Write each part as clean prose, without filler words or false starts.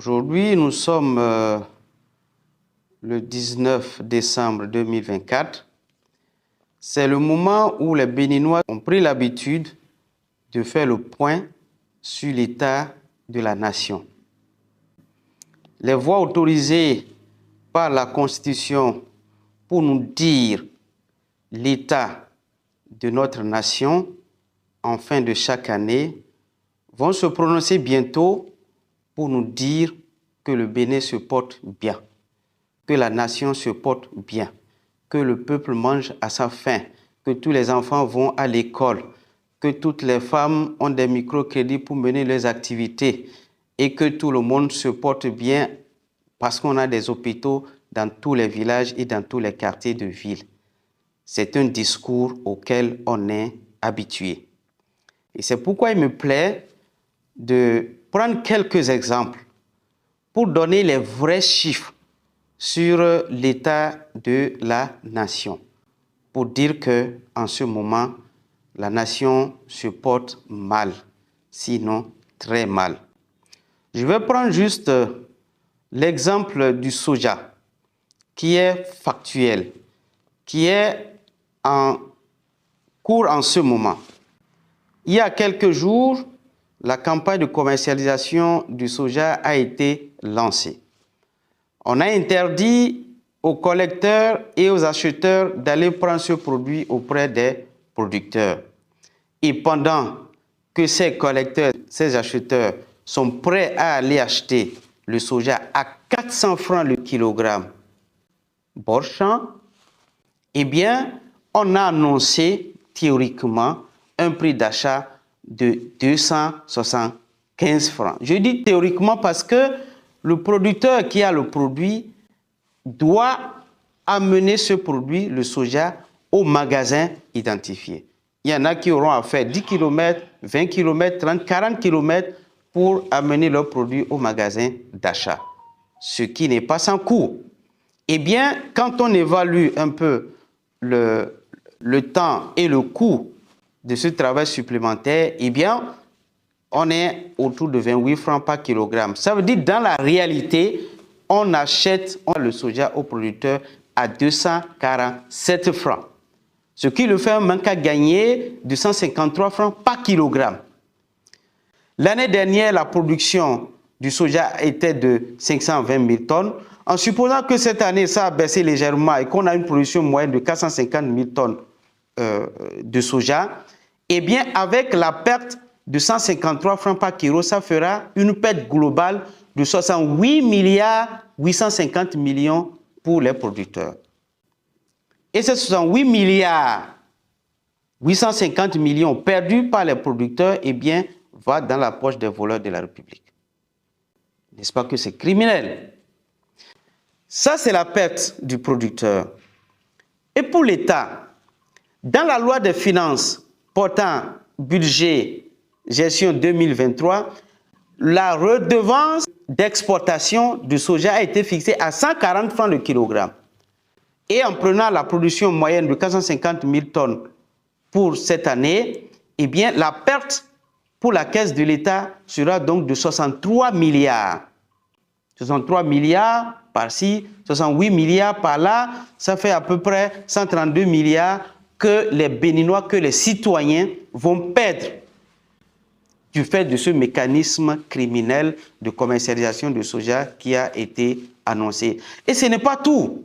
Aujourd'hui, nous sommes le 19 décembre 2024. C'est le moment où les Béninois ont pris l'habitude de faire le point sur l'état de la nation. Les voix autorisées par la Constitution pour nous dire l'état de notre nation en fin de chaque année vont se prononcer bientôt pour nous dire que le Bénin se porte bien, que la nation se porte bien, que le peuple mange à sa faim, que tous les enfants vont à l'école, que toutes les femmes ont des microcrédits pour mener leurs activités et que tout le monde se porte bien parce qu'on a des hôpitaux dans tous les villages et dans tous les quartiers de ville. C'est un discours auquel on est habitué. Et c'est pourquoi il me plaît de prendre quelques exemples pour donner les vrais chiffres sur l'état de la nation, pour dire qu'en ce moment, la nation se porte mal, sinon très mal. Je vais prendre juste l'exemple du soja, qui est factuel, qui est en cours en ce moment. Il y a quelques jours, la campagne de commercialisation du soja a été lancée. On a interdit aux collecteurs et aux acheteurs d'aller prendre ce produit auprès des producteurs. Et pendant que ces collecteurs, ces acheteurs sont prêts à aller acheter le soja à 400 francs le kilogramme bord champ, eh bien, on a annoncé théoriquement un prix d'achat de 275 francs. Je dis théoriquement parce que le producteur qui a le produit doit amener ce produit, le soja, au magasin identifié. Il y en a qui auront à faire 10 km, 20 km, 30, 40 km pour amener leur produit au magasin d'achat, ce qui n'est pas sans coût. Eh bien, quand on évalue un peu le temps et le coût de ce travail supplémentaire, eh bien, on est autour de 28 francs par kilogramme. Ça veut dire, dans la réalité, on achète le soja au producteur à 247 francs. Ce qui le fait un manque à gagner de 153 francs par kilogramme. L'année dernière, la production du soja était de 520 000 tonnes. En supposant que cette année, ça a baissé légèrement et qu'on a une production moyenne de 450 000 tonnes de soja, eh bien, avec la perte de 153 francs par kilo, ça fera une perte globale de 68 milliards 850 millions pour les producteurs. Et ces 68 milliards 850 millions perdus par les producteurs, eh bien, va dans la poche des voleurs de la République. N'est-ce pas que c'est criminel? Ça, c'est la perte du producteur. Et pour l'État, dans la loi des finances portant budget gestion 2023, la redevance d'exportation du soja a été fixée à 140 francs le kilogramme. Et en prenant la production moyenne de 450 000 tonnes pour cette année, eh bien, la perte pour la caisse de l'État sera donc de 63 milliards. 63 milliards par-ci, 68 milliards par-là, ça fait à peu près 132 milliards que les Béninois, que les citoyens vont perdre du fait de ce mécanisme criminel de commercialisation de soja qui a été annoncé. Et ce n'est pas tout.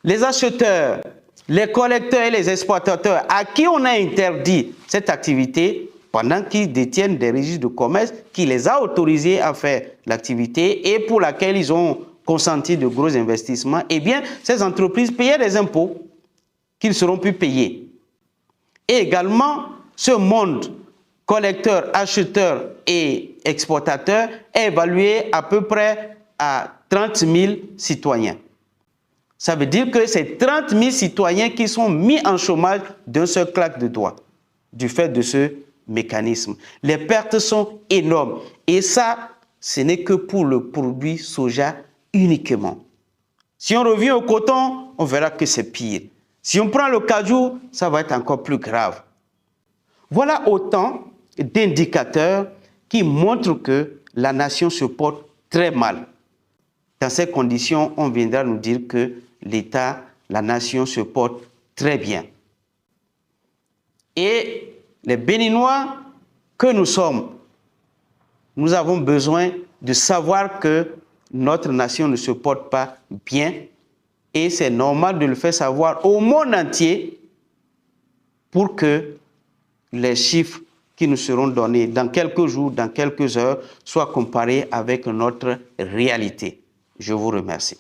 Les acheteurs, les collecteurs et les exportateurs à qui on a interdit cette activité, pendant qu'ils détiennent des registres de commerce, qui les a autorisés à faire l'activité et pour laquelle ils ont consenti de gros investissements, eh bien, ces entreprises payaient des impôts qu'ils seront plus payés. Et également, ce monde collecteur, acheteur et exportateur est évalué à peu près à 30 000 citoyens. Ça veut dire que c'est 30 000 citoyens qui sont mis en chômage d'un seul claque de doigts du fait de ce mécanisme. Les pertes sont énormes. Et ça, ce n'est que pour le produit soja uniquement. Si on revient au coton, on verra que c'est pire. Si on prend le cajou, ça va être encore plus grave. Voilà autant d'indicateurs qui montrent que la nation se porte très mal. Dans ces conditions, on viendra nous dire que l'État, la nation se porte très bien. Et les Béninois que nous sommes, nous avons besoin de savoir que notre nation ne se porte pas bien et c'est normal de le faire savoir au monde entier pour que les chiffres qui nous seront donnés dans quelques jours, dans quelques heures, soient comparés avec notre réalité. Je vous remercie.